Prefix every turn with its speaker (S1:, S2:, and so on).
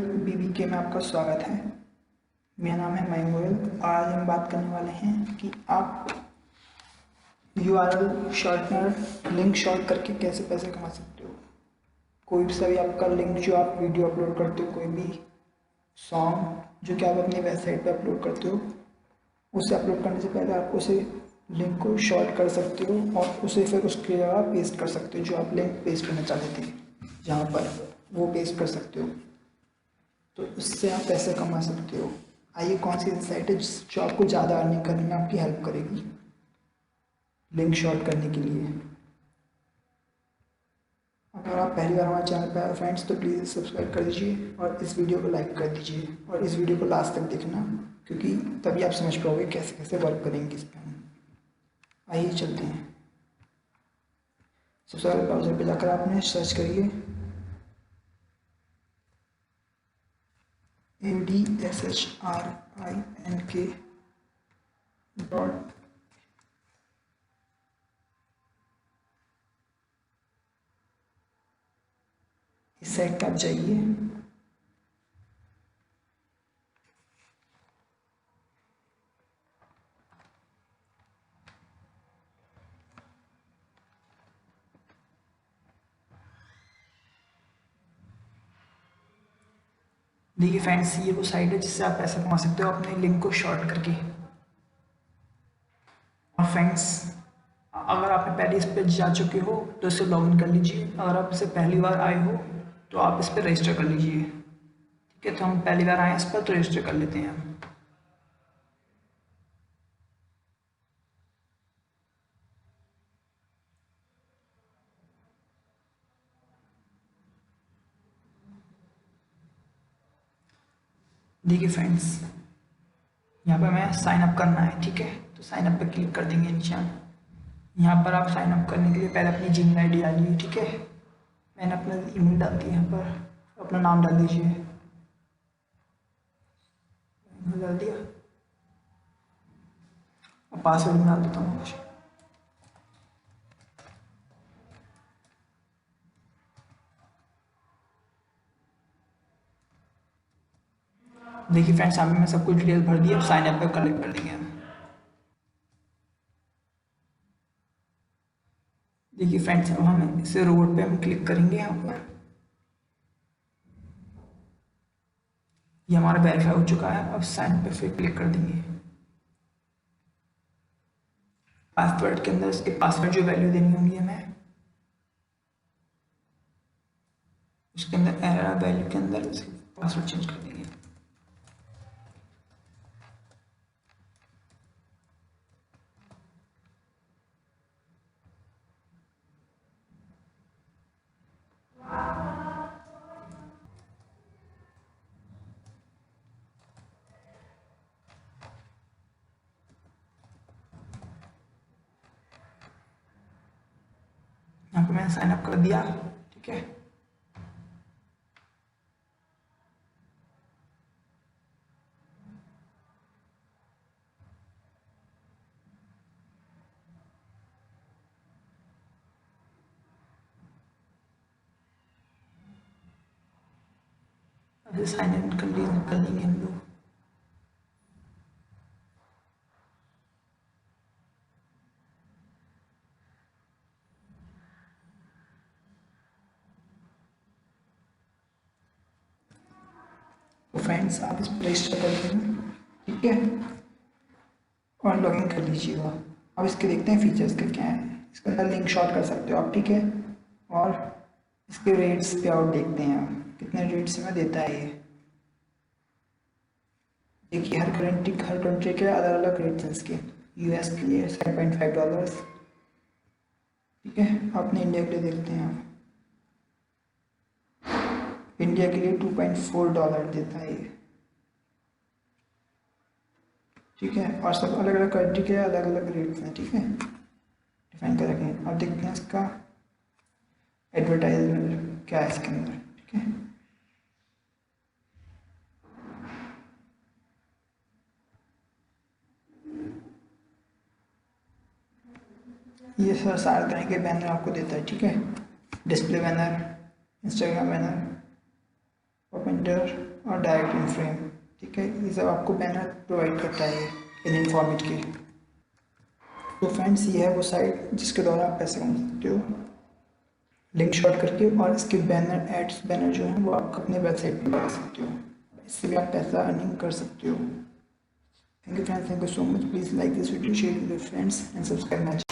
S1: BBK में आपका स्वागत है। मेरा नाम है माइन। आज हम बात करने वाले हैं कि आप URL शॉर्टनर लिंक शॉर्ट करके कैसे पैसे कमा सकते हो। कोई सा भी आपका लिंक जो आप वीडियो अपलोड करते हो, कोई भी सॉन्ग जो कि आप अपनी वेबसाइट पे अपलोड करते हो, उसे अपलोड करने से पहले आप उसे लिंक को शॉर्ट कर सकते हो और उसे फिर उसकी जगह पेस्ट कर सकते हो। जो आप लिंक पेस्ट करना चाहते थे जहाँ पर वो पेस्ट कर सकते हो, तो उससे आप पैसे कमा सकते हो। आइए कौन सी वेबसाइट है जो आपको ज़्यादा अर्निंग करने में आपकी हेल्प करेगी लिंक शॉर्ट करने के लिए। अगर आप पहली बार हमारे चैनल पर आए फ्रेंड्स, तो प्लीज़ सब्सक्राइब कर दीजिए और इस वीडियो को लाइक कर दीजिए और इस वीडियो को लास्ट तक देखना, क्योंकि तभी आप समझ पाओगे कैसे कैसे वर्क करेंगे इस पर। आइए चलते हैं। सबसे पहले ब्राउज़र पे जाकर आपने सर्च करिए adshrinkit इस साइट पर आप जाइए। देखिए फ्रेंड्स, ये वो साइट है जिससे आप पैसा कमा सकते हो अपने लिंक को शॉर्ट करके। और फ्रेंड्स, अगर आपने पहले इस पर जा चुके हो तो इसे लॉगिन कर लीजिए। अगर आप इसे पहली बार आए हो तो आप इस पर रजिस्टर कर लीजिए। ठीक है, तो हम पहली बार आए इस पर तो रजिस्टर कर लेते हैं हम। देखिए फ्रेंड्स, यहाँ पर मैं साइन अप करना है। ठीक है, तो साइन अप पर क्लिक कर देंगे निशान। यहाँ पर आप साइन अप करने के लिए पहले अपनी जीमेल आईडी डालिए। ठीक है, मैंने अपना ईमेल डाल दिया, यहाँ पर अपना नाम डाल दीजिए। डाल दिया और पासवर्ड डाल देता हूँ कुछ। देखिए फ्रेंड्स, यहाँ पे मैं सब कुछ डिटेल भर दी। अब साइन अप पर क्लिक कर देंगे हम। देखिए फ्रेंड्स, अब हम इसे रोबोट पे हम क्लिक करेंगे। यहाँ पर ये हमारा वेरीफाई हो चुका है। अब साइन पे फिर क्लिक कर देंगे। पासवर्ड के अंदर इसके पासवर्ड जो वैल्यू देनी होंगी हमें, उसके अंदर एरर वैल्यू के अंदर पासवर्ड चेंज कर देंगे। यहाँ पे मैंने साइन अप कर दिया। ठीक है, अब साइन इन कर लेंगे हम लोग। तो फ्रेंड्स, आप इस रजिस्टर कर देंगे। ठीक है, और लॉगिन कर लीजिएगा। अब इसके देखते हैं फीचर्स के क्या हैं। इसके अंदर लिंक शॉर्ट कर सकते हो आप। ठीक है, और इसके रेट्स पे आउट देखते हैं आप कितने रेट्स में देता है ये। देखिए हर कंट्री के अलग अलग रेट्स हैं इसके। US के लिए $7.5। ठीक है, अपने इंडिया के लिए देखते हैं आप। इंडिया के लिए $2.4 देता है ये। ठीक है, और सब अलग अलग कंट्री के अलग अलग रेट्स हैं। ठीक है, डिफाइन कर रखें। अब देखते हैं इसका एडवर्टाइजमेंट क्या है इसके अंदर। ठीक है, ये सर सारे तरह के बैनर आपको देता है। ठीक है, display banner, Instagram banner, open header और डायरेक्ट इन फ्रेम, ठीक है। ये सब आपको बैनर प्रोवाइड करता है इन फॉर्मेट की। तो फ्रेंड्स, ये है वो साइट जिसके द्वारा आप पैसे कमा सकते हो लिंक शॉर्ट करके, और इसके बैनर एड्स बैनर जो हैं वो आप अपने वेबसाइट पर लगा सकते हो, इससे भी आप पैसा अर्निंग कर सकते हो। Thank you friends, thank you so much. Please like this video, share with your friends and subscribe my channel.